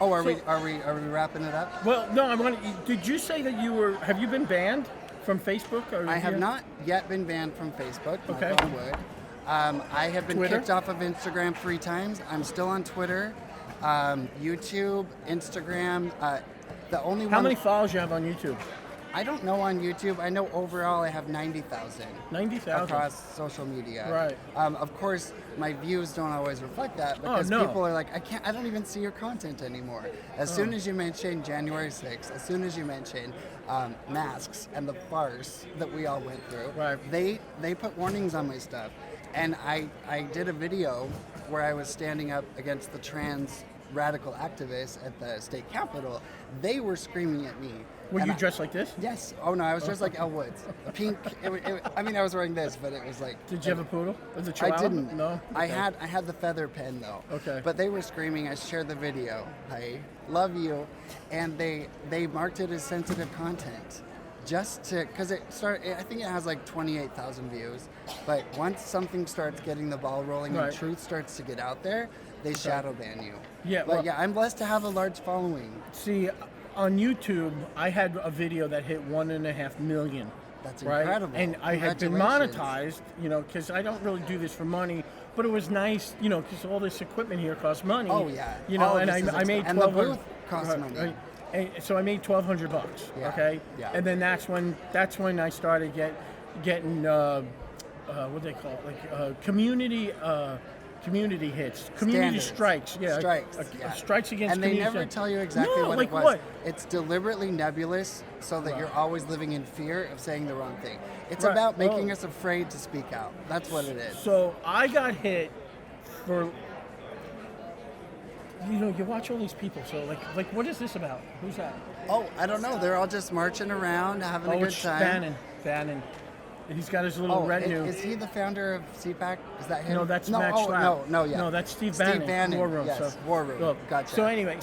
Oh, are we wrapping it up? Well, no, I want. Did you say that you were? Have you been banned from Facebook? Or I have not yet been banned from Facebook. Okay. Knock on wood. I have been Twitter? kicked off of Instagram 3 times. I'm still on Twitter, YouTube, Instagram. The only How one many followers you have on YouTube? I don't know on YouTube. I know overall I have 90,000. 90,000 across social media. Right. Of course, my views don't always reflect that because no. people are like, I don't even see your content anymore. As soon as you mention January 6th, as soon as you mention masks and the farce that we all went through, right. they put warnings on my stuff. And I did a video where I was standing up against the trans radical activists at the state capitol. They were screaming at me. Were you dressed like this? Yes. Oh no, I was dressed like Elle Woods. A pink. I mean, I was wearing this, but it was like. Did you have a poodle? Was it Chihuahua? I didn't. No. Okay. I had the feather pen though. Okay. But they were screaming. I shared the video. I love you, and they marked it as sensitive content, just to because it started. I think it has like 28,000 views, but once something starts getting the ball rolling right. and truth starts to get out there, they shadow ban you. Yeah. But well, yeah, I'm blessed to have a large following. See. On YouTube, I had a video that hit 1.5 million. That's right? incredible. And I had been monetized, because I don't really do this for money, but it was nice, because all this equipment here costs money. Oh yeah. And I made and the $1,200. booth costs money. And so I made $1,200. Yeah. Okay. Yeah. And then that's when I started getting what they call it, like community hits, community Standards. strikes, Strikes, strikes against. And they never tell you exactly what like it was. What? It's deliberately nebulous so that you're always living in fear of saying the wrong thing. It's Right. about making us afraid to speak out. That's what it is. So I got hit for. You watch all these people. So like, what is this about? Who's that? Oh, I don't know. They're all just marching around, having a good It's time. Bannon. He's got his little retinue. Is he the founder of CPAC? Is that him? No, that's Max Schlapp. No, that's Steve Bannon. War Room. Yes, War Room. So, Gotcha. So anyway,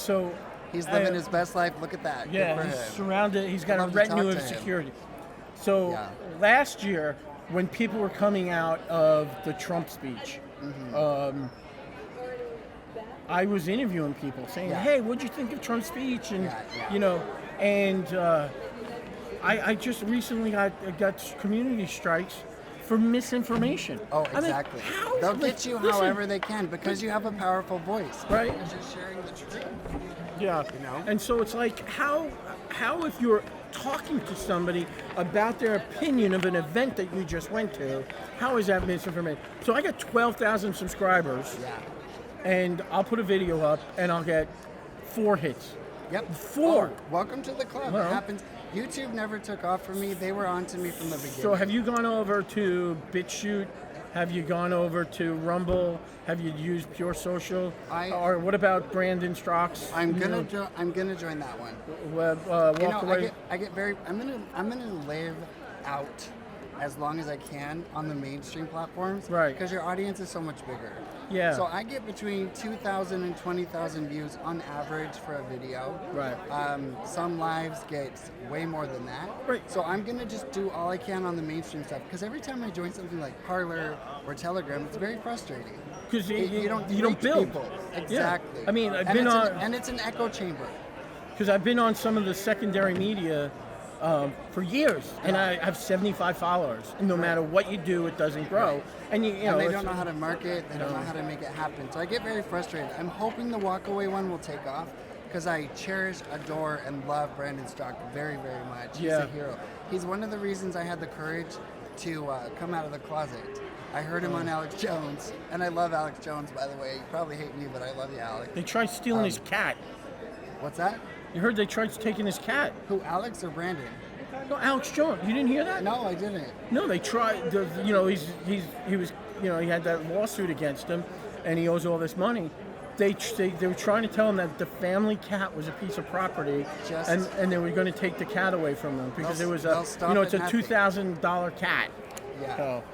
he's living his best life. Look at that. Yeah, Good for he's him. surrounded. He's got a Love to talk retinue to of him. security. So last year, when people were coming out of the Trump speech, I was interviewing people saying, "Hey, what'd you think of Trump's speech?" And I just recently got community strikes for misinformation. Oh, exactly. They'll get you however they can because you have a powerful voice. Right. Because you're sharing the truth. Yeah. And so it's like, how if you're talking to somebody about their opinion of an event that you just went to, how is that misinformation? So I got 12,000 subscribers. Yeah. And I'll put a video up and I'll get 4 hits. Yep. 4. Oh, welcome to the club. Well, it happens. YouTube never took off for me. They were on to me from the beginning. So have you gone over to BitChute? Have you gone over to Rumble? Have you used Pure Social? Or what about Brandon Strauch's? I'm gonna join that one. Walk away. I'm gonna live out as long as I can on the mainstream platforms. Right. Because your audience is so much bigger. Yeah. So I get between 2,000 and 20,000 views on average for a video. Right. Some lives get way more than that. Right. So I'm gonna just do all I can on the mainstream stuff. Because every time I join something like Parler or Telegram, it's very frustrating. Because you don't reach build. people. Exactly. Yeah. I mean, and it's an echo chamber. Because I've been on some of the secondary media for years, and I have 75 followers. And no matter what you do, it doesn't grow. Right. And they don't know how to market. They don't know how to make it happen. So I get very frustrated. I'm hoping the walkaway one will take off because I cherish, adore, and love Brandon Strauch very, very much. He's a hero. He's one of the reasons I had the courage to come out of the closet. I heard him on Alex Jones, and I love Alex Jones, by the way. You probably hate me, but I love you, Alex. They tried stealing his cat. What's that? You heard they tried taking his cat. Who, Alex or Brandon? No, Alex Jones. You didn't hear that? No, I didn't. No, they tried. He was, he had that lawsuit against him, and he owes all this money. They were trying to tell him that the family cat was a piece of property, and they were going to take the cat away from him because it was it's a $2,000 cat. Yeah. So,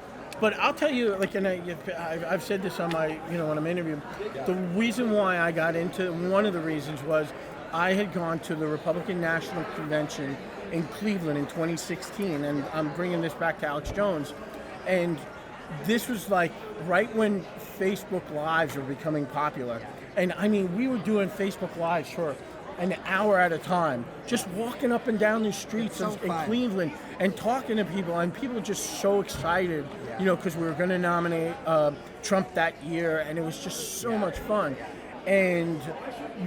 but I'll tell you, I've said this on my, when I'm interviewing. The reason why I got into one of the reasons was I had gone to the Republican National Convention in Cleveland in 2016, and I'm bringing this back to Alex Jones, and this was like right when Facebook Lives were becoming popular, And I mean, we were doing Facebook Lives for an hour at a time, just walking up and down the streets in Cleveland and talking to people, and people were just so excited, you know, because we were going to nominate Trump that year, and it was just so much fun. And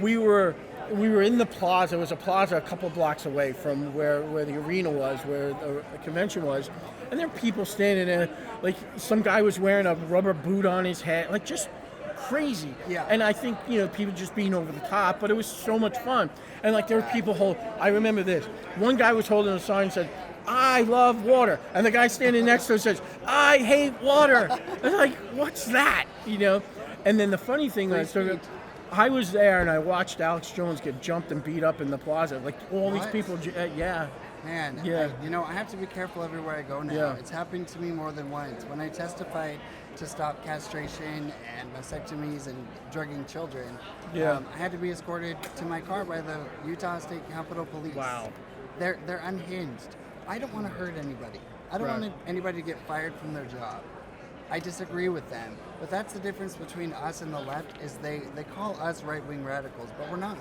we were in the plaza. It was a plaza a couple blocks away from where the arena was, where the convention was, and there were people standing there, like some guy was wearing a rubber boot on his head, like just crazy. Yeah. And I think, you know, people just being over the top, but it was so much fun. And like there were people I remember this. One guy was holding a sign that said, "I love water," and the guy standing next to him says, "I hate water." I was like, what's that? You know? And then the funny thing was, I was there and I watched Alex Jones get jumped and beat up in the plaza. Like all these people, yeah. Man, yeah. I have to be careful everywhere I go now. Yeah. It's happened to me more than once. When I testified to stop castration and vasectomies and drugging children, I had to be escorted to my car by the Utah State Capitol Police. Wow. They're unhinged. I don't want to hurt anybody. I don't want anybody to get fired from their job. I disagree with them. But that's the difference between us and the left, is they call us right-wing radicals, but we're not.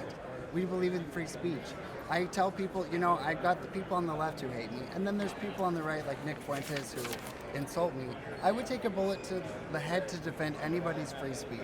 We believe in free speech. I tell people, you know, I've got the people on the left who hate me, and then there's people on the right like Nick Fuentes who insult me. I would take a bullet to the head to defend anybody's free speech.